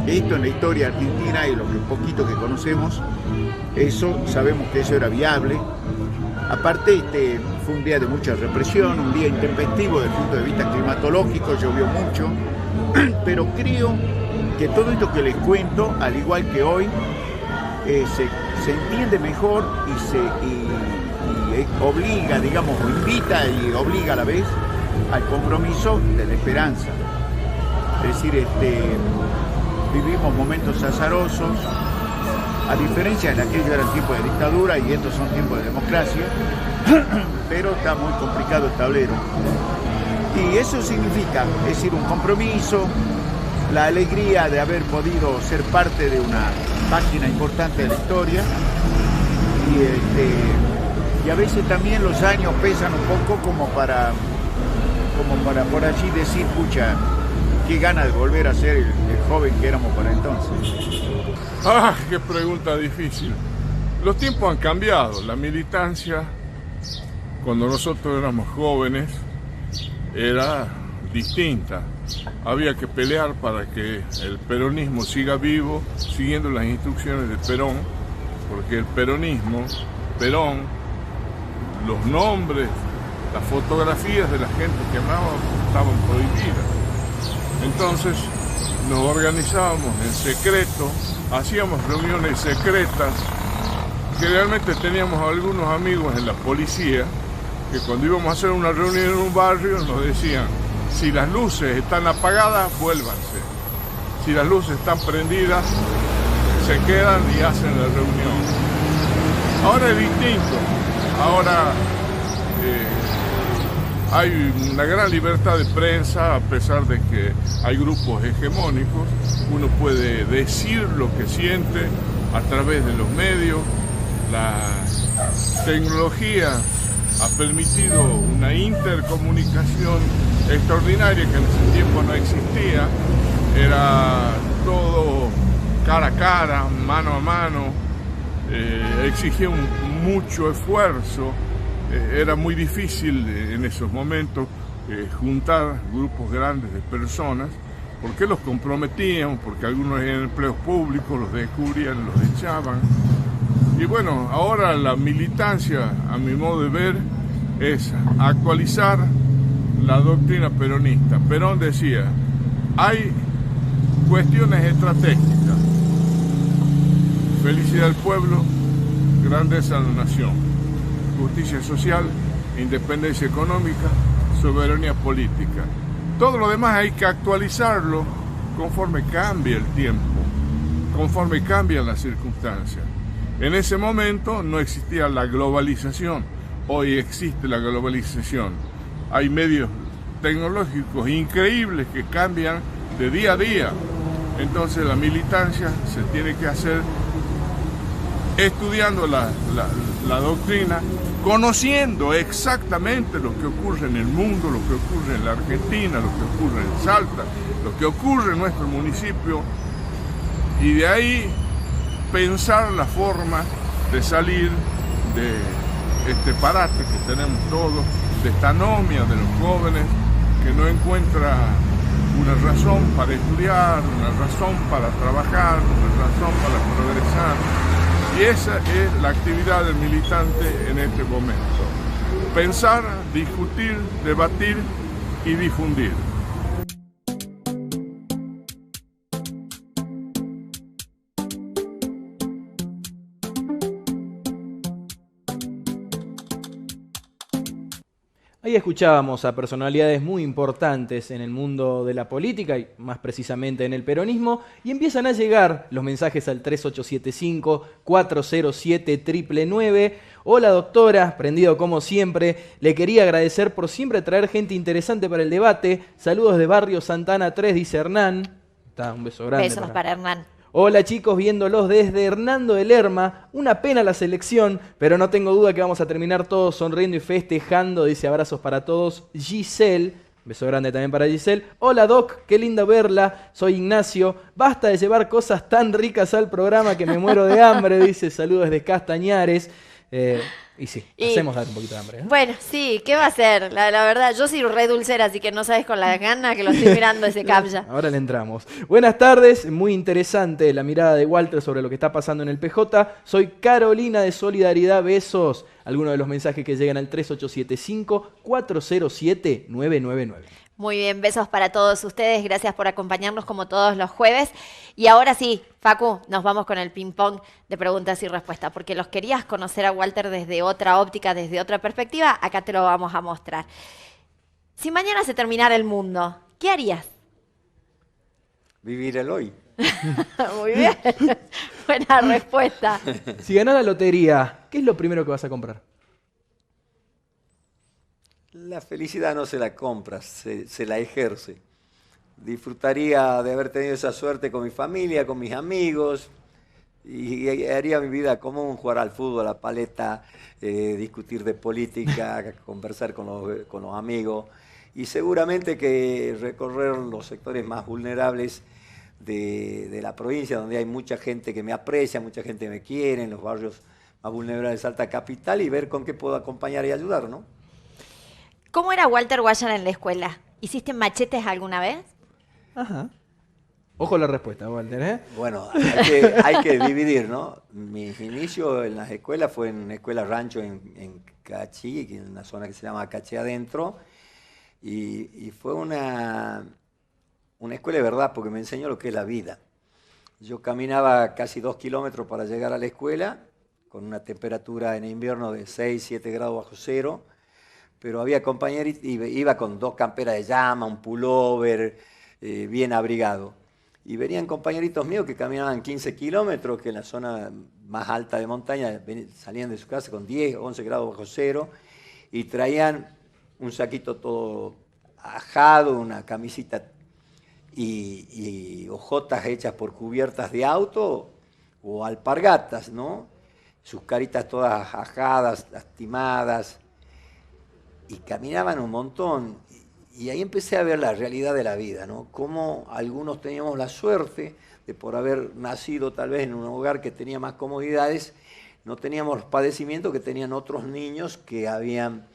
esto en la historia argentina y lo que poquito que conocemos, eso sabemos que eso era viable. Aparte fue un día de mucha represión, un día intempestivo desde el punto de vista climatológico, llovió mucho, pero creo que todo esto que les cuento, al igual que hoy, se entiende mejor y obliga, digamos, o invita y obliga a la vez al compromiso de la esperanza. Es decir, vivimos momentos azarosos, a diferencia de aquello eran tiempos de dictadura y estos son tiempos de democracia, pero está muy complicado el tablero. Y eso significa, es decir, un compromiso, la alegría de haber podido ser parte de una página importante de la historia y a veces también los años pesan un poco como para por allí decir, pucha, qué gana de volver a ser el joven que éramos para entonces. ¡Ah, qué pregunta difícil! Los tiempos han cambiado, la militancia cuando nosotros éramos jóvenes era distinta. Había que pelear para que el peronismo siga vivo, siguiendo las instrucciones de Perón, porque el peronismo, Perón, los nombres, las fotografías de la gente que amaba estaban prohibidas. Entonces nos organizábamos en secreto, hacíamos reuniones secretas, que realmente teníamos algunos amigos en la policía, que cuando íbamos a hacer una reunión en un barrio nos decían: si las luces están apagadas, vuélvanse. Si las luces están prendidas, se quedan y hacen la reunión. Ahora es distinto. Ahora hay una gran libertad de prensa, a pesar de que hay grupos hegemónicos. Uno puede decir lo que siente a través de los medios. La tecnología ha permitido una intercomunicación extraordinaria que en ese tiempo no existía. Era todo cara a cara, mano a mano, exigía mucho esfuerzo. Era muy difícil en esos momentos juntar grupos grandes de personas, porque los comprometían, porque algunos eran empleos públicos, los descubrían, los echaban. Y bueno, ahora la militancia, a mi modo de ver, es actualizar la doctrina peronista. Perón decía: hay cuestiones estratégicas, felicidad del pueblo, grandeza de la nación, justicia social, independencia económica, soberanía política. Todo lo demás hay que actualizarlo conforme cambia el tiempo, conforme cambian las circunstancias. En ese momento no existía la globalización, hoy existe la globalización. Hay medios tecnológicos increíbles que cambian de día a día. Entonces la militancia se tiene que hacer estudiando la doctrina, conociendo exactamente lo que ocurre en el mundo, lo que ocurre en la Argentina, lo que ocurre en Salta, lo que ocurre en nuestro municipio, y de ahí pensar la forma de salir de este parate que tenemos todos, de esta anomia de los jóvenes que no encuentra una razón para estudiar, una razón para trabajar, una razón para progresar. Y esa es la actividad del militante en este momento: pensar, discutir, debatir y difundir. Ahí escuchábamos a personalidades muy importantes en el mundo de la política y más precisamente en el peronismo, y empiezan a llegar los mensajes al 3875-407-999. Hola doctora, prendido como siempre, le quería agradecer por siempre traer gente interesante para el debate. Saludos de Barrio Santana 3, dice Hernán. Un beso grande. Besos para Hernán. Hola chicos, viéndolos desde Hernando de Lerma. Una pena la selección, pero no tengo duda que vamos a terminar todos sonriendo y festejando. Dice abrazos para todos. Giselle, beso grande también para Giselle. Hola Doc, qué lindo verla. Soy Ignacio. Basta de llevar cosas tan ricas al programa que me muero de hambre. Dice saludos desde Castañares. Y sí, hacemos dar un poquito de hambre, ¿eh? Bueno, sí, ¿qué va a hacer? La verdad, yo soy re dulcera, así que no sabes con la gana que lo estoy mirando ese captcha. Ahora le entramos. Buenas tardes, muy interesante la mirada de Walter sobre lo que está pasando en el PJ. Soy Carolina de Solidaridad, besos. Algunos de los mensajes que llegan al 3875-407-999. Muy bien, besos para todos ustedes, gracias por acompañarnos como todos los jueves. Y ahora sí, Facu, nos vamos con el ping-pong de preguntas y respuestas, porque los querías conocer a Walter desde otra óptica, desde otra perspectiva, acá te lo vamos a mostrar. Si mañana se terminara el mundo, ¿qué harías? Vivir el hoy. Muy bien, buena respuesta. Si ganás la lotería, ¿qué es lo primero que vas a comprar? La felicidad no se la compra, se la ejerce. Disfrutaría de haber tenido esa suerte con mi familia, con mis amigos, y haría mi vida común, jugar al fútbol, a la paleta, discutir de política, conversar con los amigos, y seguramente que recorrer los sectores más vulnerables de la provincia, donde hay mucha gente que me aprecia, mucha gente que me quiere, en los barrios más vulnerables de Salta Capital y ver con qué puedo acompañar y ayudar, ¿no? ¿Cómo era Walter Guayana en la escuela? ¿Hiciste machetes alguna vez? Ajá. Ojo la respuesta, Walter, ¿eh? Bueno, hay que dividir, ¿no? Mi inicio en las escuelas fue en una escuela rancho en Cachi, en una zona que se llama Cachi Adentro, y fue una escuela de verdad, porque me enseñó lo que es la vida. Yo caminaba casi 2 kilómetros para llegar a la escuela, con una temperatura en invierno de 6, 7 grados bajo cero, pero había compañeritos, iba con 2 camperas de llama, un pullover, bien abrigado. Y venían compañeritos míos que caminaban 15 kilómetros, que en la zona más alta de montaña salían de su casa con 10, 11 grados bajo cero, y traían un saquito todo ajado, una camisita y hojotas hechas por cubiertas de auto o alpargatas, ¿no? Sus caritas todas ajadas, lastimadas, y caminaban un montón. Y ahí empecé a ver la realidad de la vida, ¿no? Cómo algunos teníamos la suerte de, por haber nacido tal vez en un hogar que tenía más comodidades, no teníamos los padecimientos que tenían otros niños que habían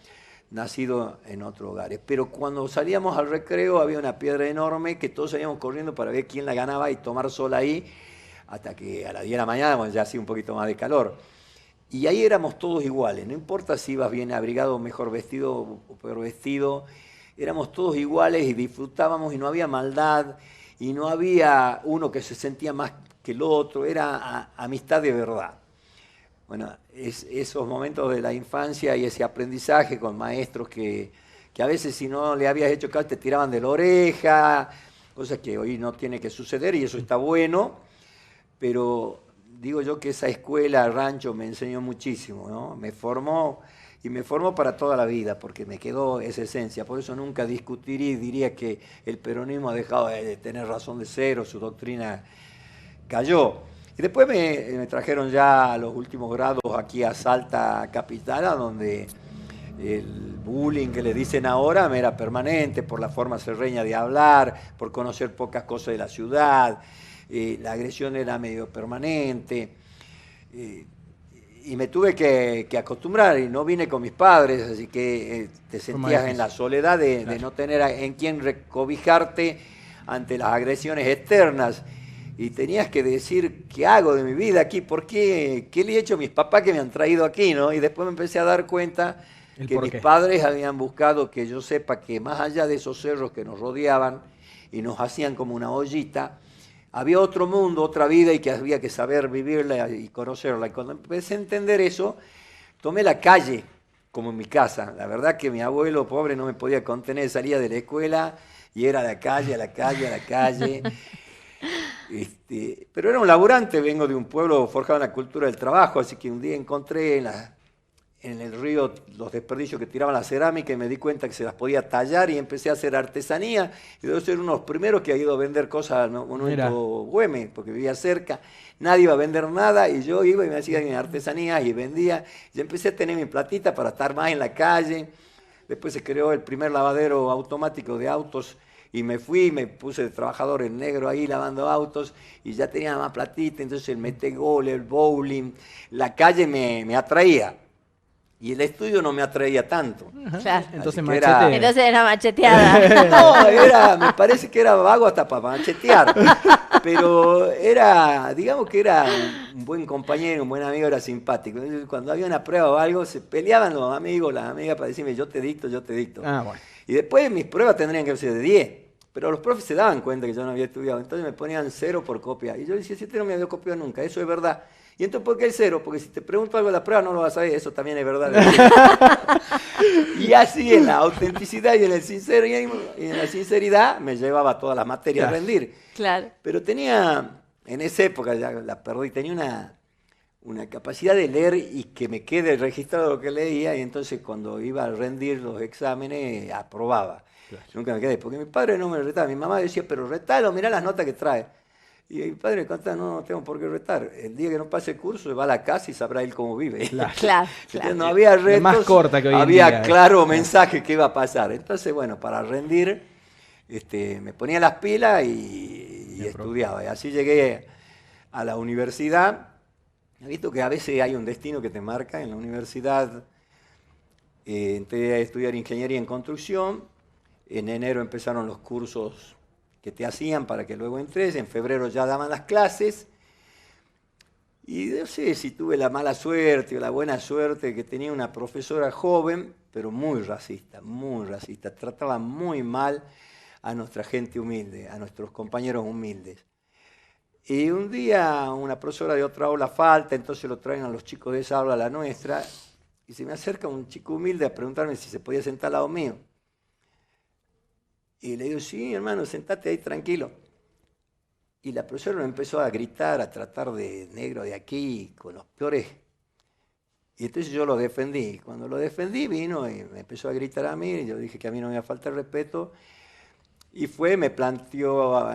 nacido en otros hogares. Pero cuando salíamos al recreo había una piedra enorme que todos salíamos corriendo para ver quién la ganaba y tomar sol ahí, hasta que a las 10 de la mañana, bueno, ya hacía un poquito más de calor. Y ahí éramos todos iguales, no importa si ibas bien abrigado, mejor vestido o peor vestido, éramos todos iguales y disfrutábamos y no había maldad y no había uno que se sentía más que el otro, era amistad de verdad. Bueno, esos momentos de la infancia y ese aprendizaje con maestros que a veces si no le habías hecho caso te tiraban de la oreja, cosas que hoy no tiene que suceder y eso está bueno, pero digo yo que esa escuela rancho me enseñó muchísimo, ¿no? Me formó y me formó para toda la vida, porque me quedó esa esencia. Por eso nunca discutiría y diría que el peronismo ha dejado de tener razón de ser o su doctrina cayó. Y después me trajeron ya a los últimos grados aquí a Salta Capital, a donde el bullying que le dicen ahora me era permanente por la forma serreña de hablar, por conocer pocas cosas de la ciudad, la agresión era medio permanente. Y me tuve que acostumbrar y no vine con mis padres, así que te sentías en la soledad de no tener en quién recobijarte ante las agresiones externas. Y tenías que decir, ¿qué hago de mi vida aquí? ¿Por qué? ¿Qué le he hecho a mis papás que me han traído aquí, ¿no? Y después me empecé a dar cuenta que mis padres habían buscado que yo sepa que más allá de esos cerros que nos rodeaban y nos hacían como una ollita, había otro mundo, otra vida y que había que saber vivirla y conocerla. Y cuando empecé a entender eso, tomé la calle como en mi casa. La verdad que mi abuelo pobre no me podía contener, salía de la escuela y era a la calle, a la calle, a la calle. Pero era un laburante, vengo de un pueblo forjado en la cultura del trabajo, así que un día encontré en el río los desperdicios que tiraban la cerámica y me di cuenta que se las podía tallar y empecé a hacer artesanía y debo ser uno de los primeros que ha ido a vender cosas al monumento Güemes, porque vivía cerca, nadie iba a vender nada y yo iba y me hacía mis artesanías y vendía y empecé a tener mi platita para estar más en la calle. Después se creó el primer lavadero automático de autos y me fui, me puse de trabajador en negro ahí lavando autos y ya tenía más platita, entonces el metegol, el bowling, la calle me atraía. Y el estudio no me atraía tanto. Claro. Entonces Entonces era macheteada. No, me parece que era vago hasta para machetear. Pero digamos que era un buen compañero, un buen amigo, era simpático. Entonces, cuando había una prueba o algo, se peleaban los amigos, las amigas para decirme, yo te dicto, yo te dicto. Bueno. Y después mis pruebas tendrían que ser de 10. Pero los profes se daban cuenta que yo no había estudiado. Entonces me ponían 0 por copia. Y yo decía, si usted no me había copiado nunca, eso es verdad. Y entonces, ¿por qué el 0? Porque si te pregunto algo de la prueba no lo vas a saber, eso también es verdad. Y así en la autenticidad y en la sinceridad me llevaba todas las materias a rendir. Claro. Pero tenía, en esa época ya la perdí, tenía una capacidad de leer y que me quede registrado lo que leía y entonces cuando iba a rendir los exámenes aprobaba. Claro. Nunca me quedé, porque mi padre no me retaba, mi mamá decía, pero retalo, mirá las notas que trae. Y mi padre me contaba, no tengo por qué retar. El día que no pase el curso, se va a la casa y sabrá él cómo vive. Claro. No había retos, más corta que hoy había en día. claro mensaje que iba a pasar. Entonces, bueno, para rendir, me ponía las pilas y estudiaba. Y así llegué a la universidad He visto que a veces hay un destino que te marca en la universidad. Entré a estudiar ingeniería en construcción. En enero empezaron los cursos que te hacían para que luego entres. En febrero ya daban las clases. Y no sé si tuve la mala suerte o la buena suerte que tenía una profesora joven, pero muy racista, muy racista. Trataba muy mal a nuestra gente humilde, a nuestros compañeros humildes. Y un día una profesora de otra aula falta, entonces lo traen a los chicos de esa aula a la nuestra, y se me acerca un chico humilde a preguntarme si se podía sentar al lado mío. Y le digo, sí, hermano, sentate ahí tranquilo. Y la profesora me empezó a gritar, a tratar de negro de aquí, con los peores. Y entonces yo lo defendí. Cuando lo defendí vino y me empezó a gritar a mí, y yo dije que a mí no me iba a faltar respeto. Y me planteó,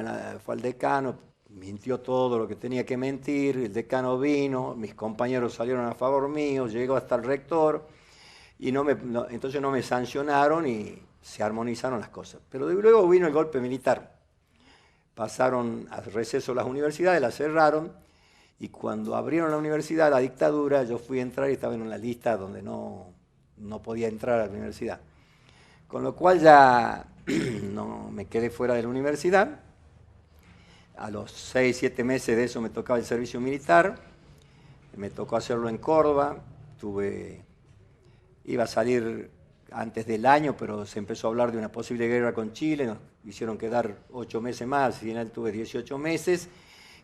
fue al decano, mintió todo lo que tenía que mentir, el decano vino, mis compañeros salieron a favor mío, llegó hasta el rector, y entonces no me sancionaron y se armonizaron las cosas. Pero luego vino el golpe militar. Pasaron a receso las universidades, las cerraron, y cuando abrieron la universidad, la dictadura, yo fui a entrar y estaba en una lista donde no podía entrar a la universidad. Con lo cual ya no me quedé fuera de la universidad. A los 6, 7 meses de eso me tocaba el servicio militar, me tocó hacerlo en Córdoba, iba a salir antes del año, pero se empezó a hablar de una posible guerra con Chile, nos hicieron quedar 8 meses más, al final tuve 18 meses,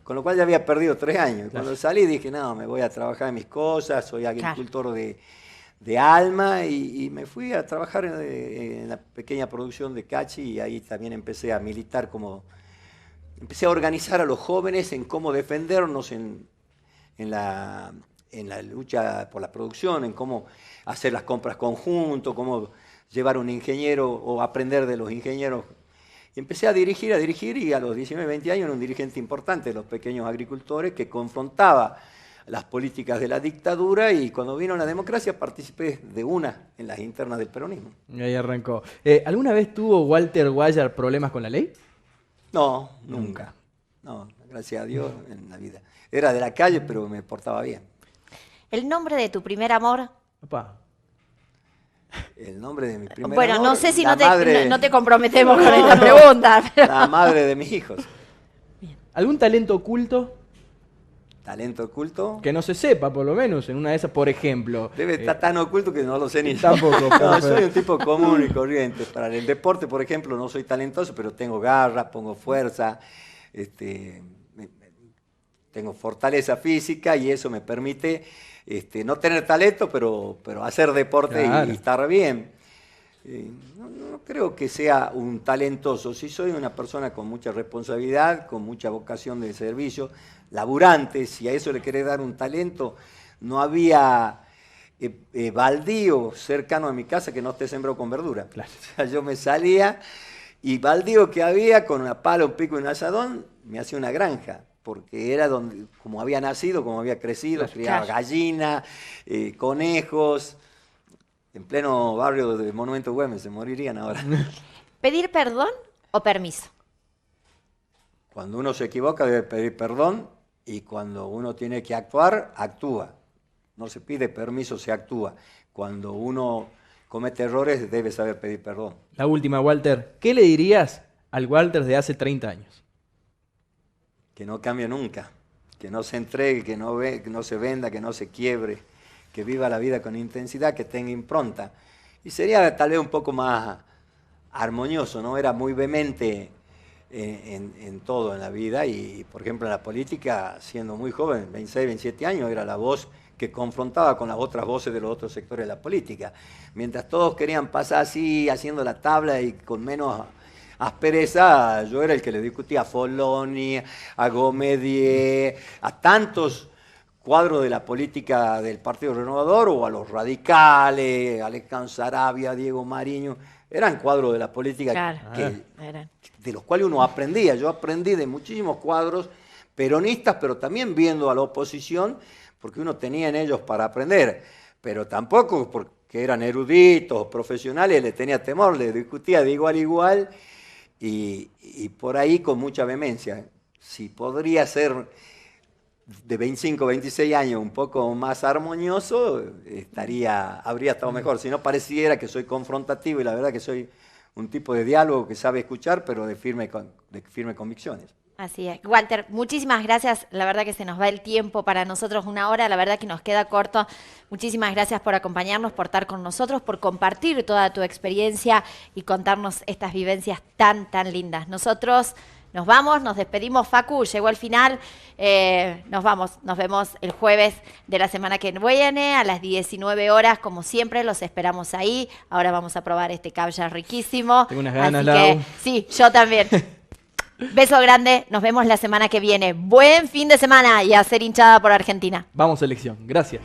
con lo cual ya había perdido 3 años. Cuando salí dije, no, me voy a trabajar en mis cosas, soy agricultor de alma, y me fui a trabajar en la pequeña producción de cachi, y ahí también empecé a militar empecé a organizar a los jóvenes en cómo defendernos en la lucha por la producción, en cómo hacer las compras conjunto, cómo llevar un ingeniero o aprender de los ingenieros. Y empecé a dirigir, y a los 19, 20 años era un dirigente importante de los pequeños agricultores que confrontaba las políticas de la dictadura, y cuando vino la democracia participé en las internas del peronismo. Y ahí arrancó. ¿Alguna vez tuvo Walter Guayar problemas con la ley? No, nunca. No, gracias a Dios en la vida. Era de la calle, pero me portaba bien. ¿El nombre de tu primer amor? Papá. El nombre de mi primer amor. Bueno, no sé si no te comprometemos con esta pregunta. Pero... La madre de mis hijos. ¿Algún talento oculto? ¿Talento oculto? Que no se sepa, por lo menos, en una de esas, por ejemplo. Debe estar tan oculto que no lo sé ni yo. Tampoco. No, soy un tipo común y corriente. Para el deporte, por ejemplo, no soy talentoso, pero tengo garra, pongo fuerza, tengo fortaleza física, y eso me permite no tener talento, pero hacer deporte y estar bien. No creo que sea un talentoso, sí soy una persona con mucha responsabilidad, con mucha vocación de servicio, laburante. Si a eso le querés dar un talento, no había baldío cercano a mi casa que no esté sembrado con verdura. Claro. O sea, yo me salía, y baldío que había, con una pala, un pico y un asadón, me hacía una granja, porque era donde, como había nacido, como había crecido, criaba gallinas, conejos. En pleno barrio de Monumento Güemes, se morirían ahora. ¿Pedir perdón o permiso? Cuando uno se equivoca debe pedir perdón, y cuando uno tiene que actuar, actúa. No se pide permiso, se actúa. Cuando uno comete errores debe saber pedir perdón. La última, Walter. ¿Qué le dirías al Walter de hace 30 años? Que no cambie nunca, que no se entregue, que no se venda, que no se quiebre, que viva la vida con intensidad, que tenga impronta. Y sería tal vez un poco más armonioso, ¿no? Era muy vehemente en todo en la vida, y por ejemplo en la política, siendo muy joven, 26, 27 años, era la voz que confrontaba con las otras voces de los otros sectores de la política. Mientras todos querían pasar así, haciendo la tabla y con menos aspereza, yo era el que le discutía a Foloni, a Gomedier, a tantos cuadros de la política del Partido Renovador, o a los radicales, a Alejandro Sarabia, Diego Mariño. Eran cuadros de la política de los cuales uno aprendía. Yo aprendí de muchísimos cuadros peronistas, pero también viendo a la oposición, porque uno tenía en ellos para aprender. Pero tampoco porque eran eruditos o profesionales le tenía temor, le discutía de igual a igual, y por ahí con mucha vehemencia. Si podría ser de 25, 26 años un poco más armonioso, habría estado mejor. Si no, pareciera que soy confrontativo y la verdad que soy un tipo de diálogo que sabe escuchar, pero de firme convicciones. Así es. Walter, muchísimas gracias. La verdad que se nos va el tiempo para nosotros, 1 hora. La verdad que nos queda corto. Muchísimas gracias por acompañarnos, por estar con nosotros, por compartir toda tu experiencia y contarnos estas vivencias tan, tan lindas. Nosotros nos vamos, nos despedimos. Facu, llegó al final. Nos vamos. Nos vemos el jueves de la semana que viene a las 19 horas. Como siempre, los esperamos ahí. Ahora vamos a probar este caballa riquísimo. Tengo unas ganas, así que, Lau. sí, yo también. Beso grande, nos vemos la semana que viene. Buen fin de semana y a ser hinchada por Argentina. Vamos, selección. Gracias.